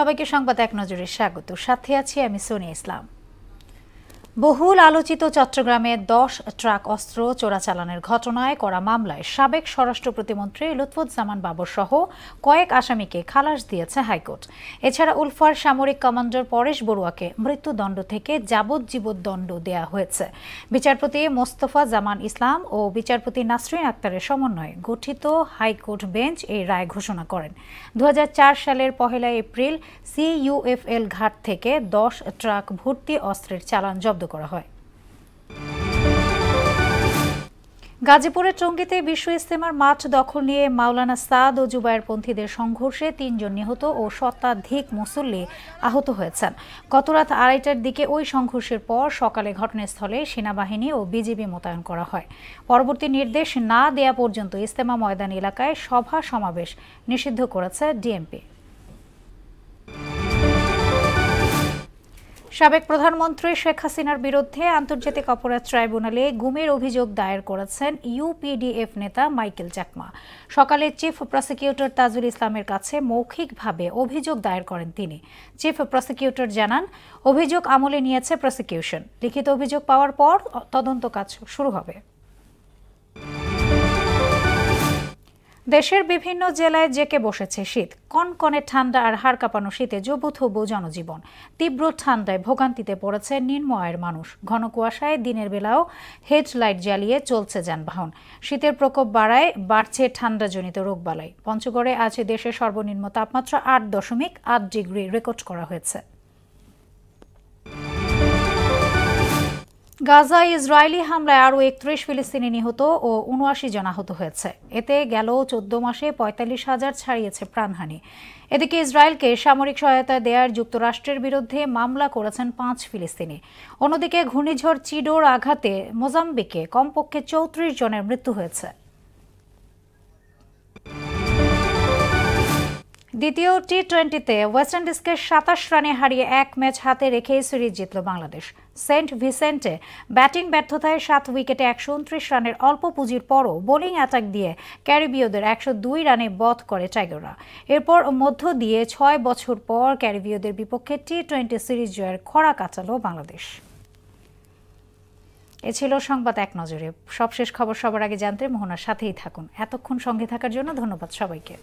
সবাইকে সংবাদ এক নজরে স্বাগত। সাথে আছি আমি সোনিয়া ইসলাম। বহুল আলোচিত চট্টগ্রামে 10 ট্রাক অস্ত্র চোরাচালানের ঘটনায় করা মামলায় সাবেক স্বরাষ্ট্র প্রতিমন্ত্রী লুৎফুজ্জামান বাবর সহ কয়েক আসামিকে খালাস দিয়েছে হাইকোর্ট। এছাড়া উলফার সামরিক কমান্ডার পরেশ বড়ুয়াকে মৃত্যুদণ্ড থেকে যাবজ্জীবন দণ্ড দেয়া হয়েছে। বিচারপতি মোস্তফা জামান ইসলাম ও বিচারপতি নাসরিন আক্তারের সমন্বয়ে গঠিত হাইকোর্ট বেঞ্চ এই রায় ঘোষণা করেন। 2004 সালের 1 এপ্রিল CUFL ঘাট থেকে 10 ট্রাক ভর্তি অস্ত্রের চালান জব্দ করা হয়। গাজীপুরের টঙ্গীতে বিশ্ব ইজতেমার মাঠ দখল নিয়ে মাওলানা সাদ ও জুবায়েরপন্থীদের সংঘর্ষে 3 জন নিহত ও শতাধিক মুসল্লি আহত হয়েছেন। গত রাত 2:30টার দিকে ওই সংঘর্ষের পর সকালে ঘটনাস্থলে সেনাবাহিনী ও বিজিবি মোতায়েন করা হয়। পরবর্তী নির্দেশ না দেয়া পর্যন্ত ইজতেমা ময়দান এলাকায় সভা সমাবেশ নিষিদ্ধ করেছে ডিএমপি। সাবেক প্রধানমন্ত্রী শেখ হাসিনার বিরুদ্ধে আন্তর্জাতিক অপরাধ ট্রাইব্যুনালে গুমের অভিযোগ দায়ের করেছেন ইউপিডিএফ নেতা মাইকেল চাকমা। সকালে চিফ প্রসিকিউটর তাজুল ইসলামের কাছে মৌখিকভাবে অভিযোগ দায়ের করেন তিনি। চিফ প্রসিকিউটর জানান, অভিযোগ আমলে নিয়েছে প্রসিকিউশন। লিখিত অভিযোগ পাওয়ার পর তদন্ত কাজ শুরু হবে। দেশের বিভিন্ন জেলায় জেঁকে বসেছে শীত। কনকনে ঠান্ডা আর হাড় কাঁপানো শীতে জবুথবু জনজীবন। তীব্র ঠান্ডায় ভোগান্তিতে পড়েছে নিম্ন আয়ের মানুষ। ঘন কুয়াশায় দিনের বেলাও হেডলাইট জ্বালিয়ে চলছে যানবাহন। শীতের প্রকোপ বাড়ছে ঠান্ডাজনিত রোগবালাই। পঞ্চগড়ে আজ দেশের সর্বনিম্ন তাপমাত্রা 8.8 ডিগ্রি রেকর্ড করা হয়েছে। গাজায় ইসরায়েলি হামলায় আরও 31 ফিলিস্তিনি নিহত ও 79 জন আহত হয়েছে। এতে গেল 14 মাসে 45,000 ছাড়িয়েছে প্রাণহানি। এদিকে ইসরায়েলকে সামরিক সহায়তা দেওয়ার যুক্তরাষ্ট্রের বিরুদ্ধে মামলা করেছেন 5 ফিলিস্তিনি। অন্যদিকে ঘূর্ণিঝড় চিডোর আঘাতে মোজাম্বিকে কমপক্ষে 34 জনের মৃত্যু হয়েছে। দ্বিতীয় টি-20তে ওয়েস্ট ইন্ডিজকে 27 রানে হারিয়ে 1 ম্যাচ হাতে রেখে সিরিজ জিতল বাংলাদেশ। সেন্ট ভিসেন্টে ব্যাটিং ব্যর্থতায় 7 উইকেটে 129 রানের অল্প পুঁজির পরও বোলিং অ্যাটাক দিয়ে ক্যারিবীয়দের 102 রানে বধ করে টাইগাররা। এরপর মধ্য দিয়ে 6 বছর পর ক্যারিবীয়দের বিপক্ষে টি-20 সিরিজ জয়ের খরা কাটালো বাংলাদেশ। এ ছিল সংবাদ এক নজরে। সবশেষ খবর সবার আগে জানতে মোহনার সাথেই থাকুন। এতক্ষণ সঙ্গে থাকার জন্য ধন্যবাদ সবাইকে।